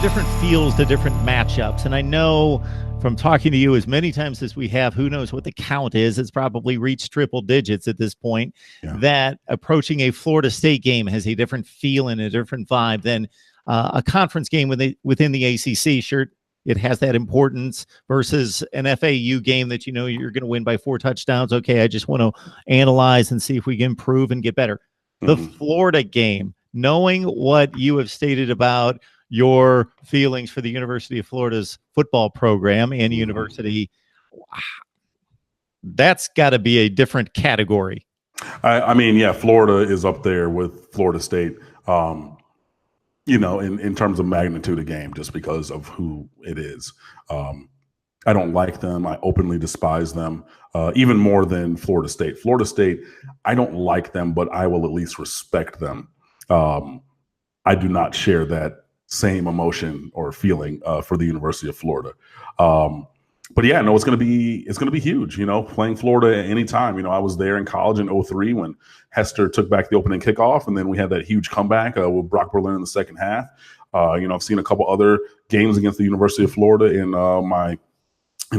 different feels to different matchups. And I know from talking to you as many times as we have, who knows what the count is, it's probably reached triple digits at this point, that approaching a Florida State game has a different feel and a different vibe than a conference game within the ACC. Sure, it has that importance versus an FAU game that you know you're going to win by 4 touchdowns. Okay, I just want to analyze and see if we can improve and get better. The Florida game, knowing what you have stated about your feelings for the University of Florida's football program and university, that's got to be a different category. I mean, yeah, Florida is up there with Florida State, you know, in terms of magnitude of game, just because of who it is. I don't like them. I openly despise them, even more than Florida State. Florida State, I don't like them, but I will at least respect them. I do not share that same emotion or feeling for the University of Florida. But yeah, no, it's going to be huge, you know, playing Florida at any time. You know, I was there in college in 2003 when Hester took back the opening kickoff, and then we had that huge comeback with Brock Berlin in the second half. You know, I've seen a couple other games against the University of Florida in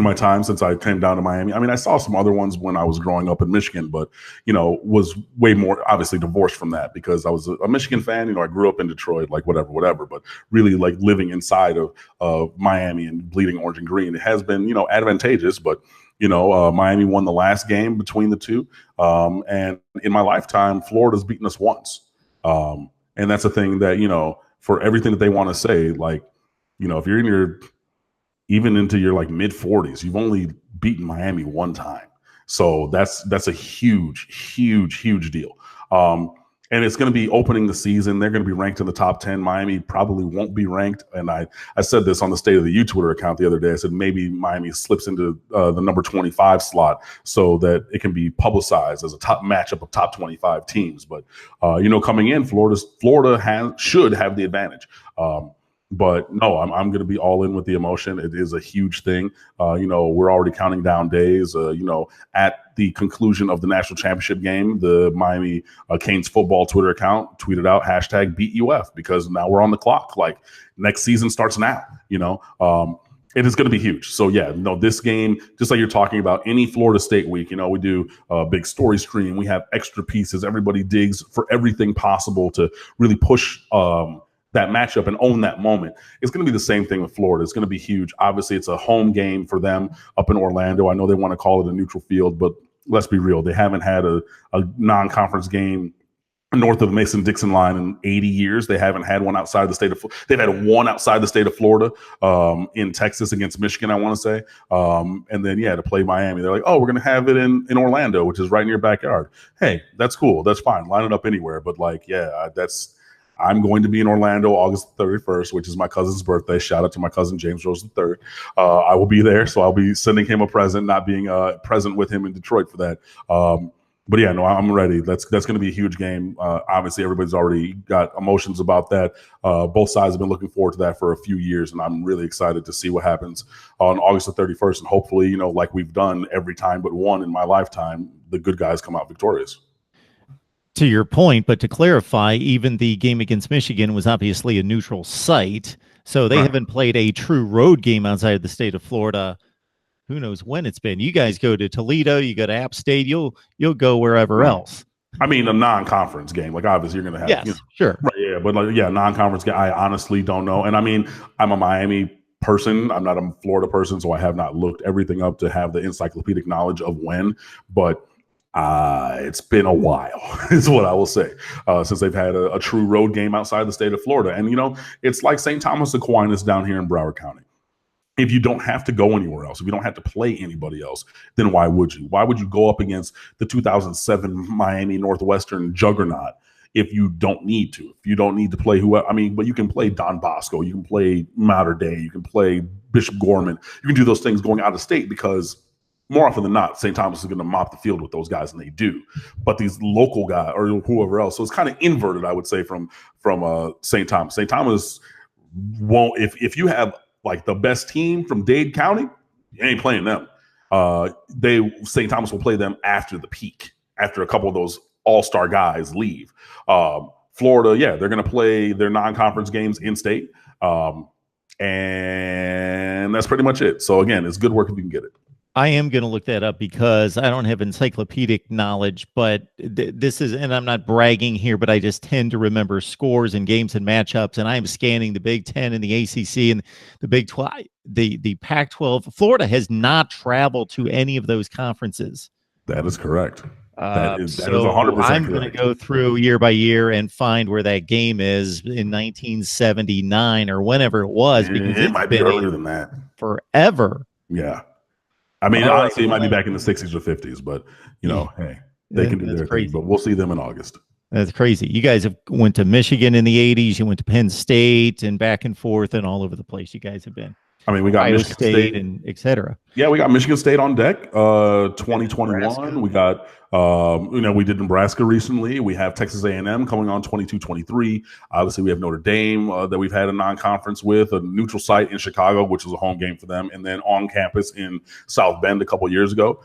my time since I came down to Miami. I mean, I saw some other ones when I was growing up in Michigan, but, you know, was way more obviously divorced from that because I was a Michigan fan. You know, I grew up in Detroit, like whatever, but really like living inside of Miami and bleeding orange and green. It has been, you know, advantageous, but, you know, Miami won the last game between the two. And in my lifetime, Florida's beaten us once. And that's a thing that, you know, for everything that they want to say, like, you know, if you're in your even into your like mid 40s, you've only beaten Miami one time. So that's a huge deal. And it's going to be opening the season. They're going to be ranked in the top 10. Miami probably won't be ranked. And I said this on the State of the U Twitter account the other day. I said maybe Miami slips into the number 25 slot so that it can be publicized as a top matchup of top 25 teams. But, you know, coming in, Florida should have the advantage. But no, I'm going to be all in with the emotion. It is a huge thing. You know, we're already counting down days. You know, at the conclusion of the national championship game, the Miami Canes football Twitter account tweeted out #BeatUF because now we're on the clock. Like next season starts now. You know, it is going to be huge. So yeah, no, this game, just like you're talking about, any Florida State week, you know, we do a big story stream. We have extra pieces. Everybody digs for everything possible to really push that matchup and own that moment. It's going to be the same thing with Florida. It's going to be huge. Obviously, it's a home game for them up in Orlando. I know they want to call it a neutral field, but let's be real. They haven't had a non-conference game north of the Mason-Dixon line in 80 years. They haven't had one outside the state of Florida. They've had one outside the state of Florida in Texas against Michigan, I want to say. And then, yeah, to play Miami. They're like, oh, we're going to have it in Orlando, which is right in your backyard. Hey, that's cool. That's fine. Line it up anywhere. But, like, yeah, I'm going to be in Orlando August 31st, which is my cousin's birthday. Shout out to my cousin, James Rose III. I will be there, so I'll be sending him a present, not being present with him in Detroit for that. But yeah, no, I'm ready. That's going to be a huge game. Obviously, everybody's already got emotions about that. Both sides have been looking forward to that for a few years, and I'm really excited to see what happens on August the 31st. And hopefully, you know, like we've done every time but one in my lifetime, the good guys come out victorious. To your point, but to clarify, even the game against Michigan was obviously a neutral site, so they haven't played a true road game outside of the state of Florida. Who knows when it's been? You guys go to Toledo, you go to App State, you'll go wherever else. I mean, a non-conference game, like obviously you're going to have, yes, you know, sure, right, yeah, but like, yeah, non-conference game. I honestly don't know, and I mean, I'm a Miami person. I'm not a Florida person, so I have not looked everything up to have the encyclopedic knowledge of when, but. It's been a while, is what I will say, since they've had a true road game outside the state of Florida. And, you know, it's like St. Thomas Aquinas down here in Broward County. If you don't have to go anywhere else, if you don't have to play anybody else, then why would you? Why would you go up against the 2007 Miami Northwestern juggernaut if you don't need to? If you don't need to play but you can play Don Bosco, you can play Mater Dei, you can play Bishop Gorman. You can do those things going out of state because more often than not, St. Thomas is going to mop the field with those guys, and they do. But these local guys or whoever else, so it's kind of inverted, I would say, from St. Thomas. St. Thomas won't, if you have like the best team from Dade County, you ain't playing them. St. Thomas will play them after the peak, after a couple of those all-star guys leave. Florida, yeah, they're going to play their non-conference games in state. And that's pretty much it. So again, it's good work if you can get it. I am going to look that up because I don't have encyclopedic knowledge, but this is, and I'm not bragging here, but I just tend to remember scores and games and matchups. And I'm scanning the Big Ten and the ACC and the Big 12, the Pac-12. Florida has not traveled to any of those conferences. That is correct. That is 100% I'm going to go through year by year and find where that game is in 1979 or whenever it was, because it might be earlier than that. Forever. Yeah. I mean, honestly, it might be back in the 60s or 50s, but, you know, hey, they can do their thing. But we'll see them in August. That's crazy. You guys went to Michigan in the 80s. You went to Penn State and back and forth and all over the place you guys have been. I mean, we got Ohio Michigan State and et cetera. Yeah, we got Michigan State on deck. 2021. We got, you know, we did Nebraska recently. We have Texas A&M coming on 22-23. Obviously, we have Notre Dame that we've had a non-conference with, a neutral site in Chicago, which was a home game for them, and then on campus in South Bend a couple years ago.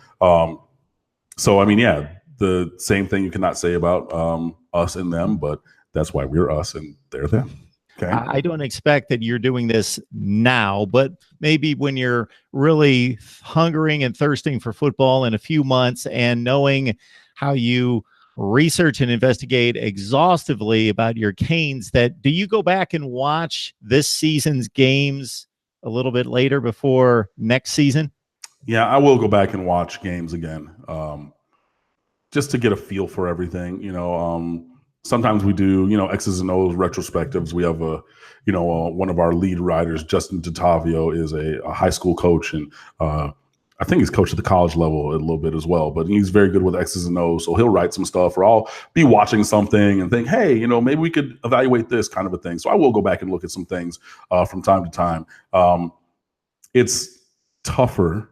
So, I mean, yeah, the same thing you cannot say about us and them, but that's why we're us and they're them. Okay. I don't expect that you're doing this now, but maybe when you're really hungering and thirsting for football in a few months and knowing how you research and investigate exhaustively about your Canes, that do you go back and watch this season's games a little bit later before next season? Yeah, I will go back and watch games again, just to get a feel for everything, you know. Sometimes we do, you know, X's and O's retrospectives. We have one of our lead writers, Justin Tatavio, is a high school coach, and I think he's coached at the college level a little bit as well. But he's very good with X's and O's, so he'll write some stuff, or I'll be watching something and think, hey, you know, maybe we could evaluate this kind of a thing. So I will go back and look at some things from time to time. It's tougher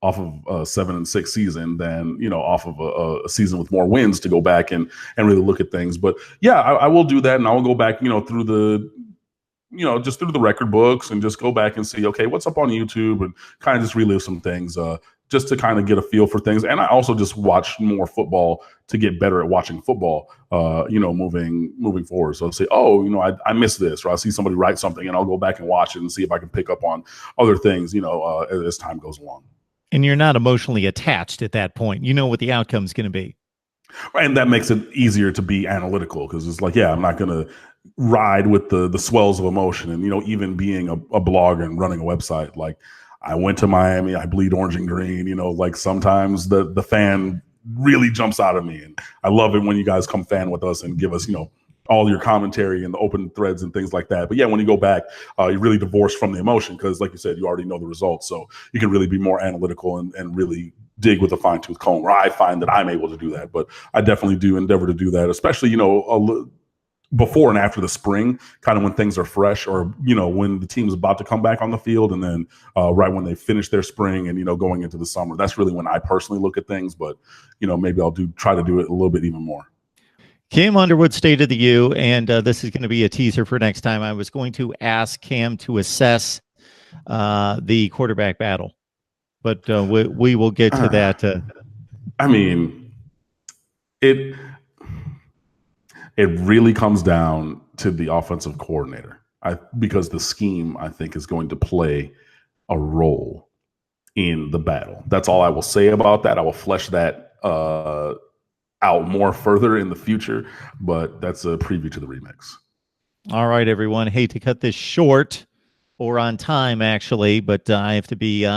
off of a 7-6 season than, you know, off of a season with more wins to go back and really look at things. But yeah, I will do that, and I will go back, you know, through the, you know, just through the record books and just go back and see, okay, what's up on YouTube, and kind of just relive some things just to kind of get a feel for things. And I also just watch more football to get better at watching football, you know, moving forward. So I'll say, oh, you know, I missed this, or I see somebody write something, and I'll go back and watch it and see if I can pick up on other things, you know, as time goes along. And you're not emotionally attached at that point. You know what the outcome is going to be. Right, and that makes it easier to be analytical, because it's like, yeah, I'm not going to ride with the swells of emotion. And, you know, even being a blogger and running a website, like, I went to Miami, I bleed orange and green, you know, like sometimes the fan really jumps out of me. And I love it when you guys come fan with us and give us, you know, all your commentary and the open threads and things like that. But yeah, when you go back, you're really divorced from the emotion, because like you said, you already know the results. So you can really be more analytical and really dig with a fine tooth comb, where I find that I'm able to do that. But I definitely do endeavor to do that, especially, you know, before and after the spring, kind of when things are fresh, or, you know, when the team's about to come back on the field, and then right when they finish their spring and, you know, going into the summer. That's really when I personally look at things. But, you know, maybe I'll try to do it a little bit even more. Cam Underwood, State of the U, and this is going to be a teaser for next time. I was going to ask Cam to assess the quarterback battle, but we will get to that. I mean, it really comes down to the offensive coordinator, because the scheme, I think, is going to play a role in the battle. That's all I will say about that. I will flesh that out more further in the future, but that's a preview to the remix. All right, everyone. Hate to cut this short, or on time, actually, but I have to be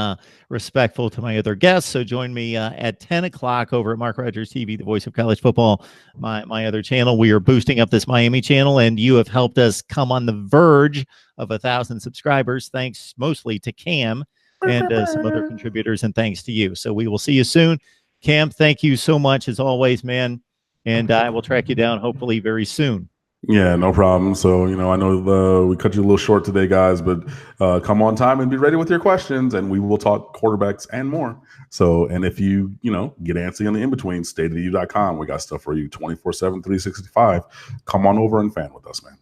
respectful to my other guests. So join me at 10 o'clock over at MarkRogersTV, the voice of college football, my other channel. We are boosting up this Miami channel, and you have helped us come on the verge of 1,000 subscribers, thanks mostly to Cam and some other contributors, and thanks to you. So we will see you soon. Cam, thank you so much, as always, man, and I will track you down hopefully very soon. Yeah, no problem. So, you know, I know we cut you a little short today, guys, but come on time and be ready with your questions, and we will talk quarterbacks and more. So, and if you know, get antsy on the in-between, stateoftheu.com. We got stuff for you 24/7, 365. Come on over and fan with us, man.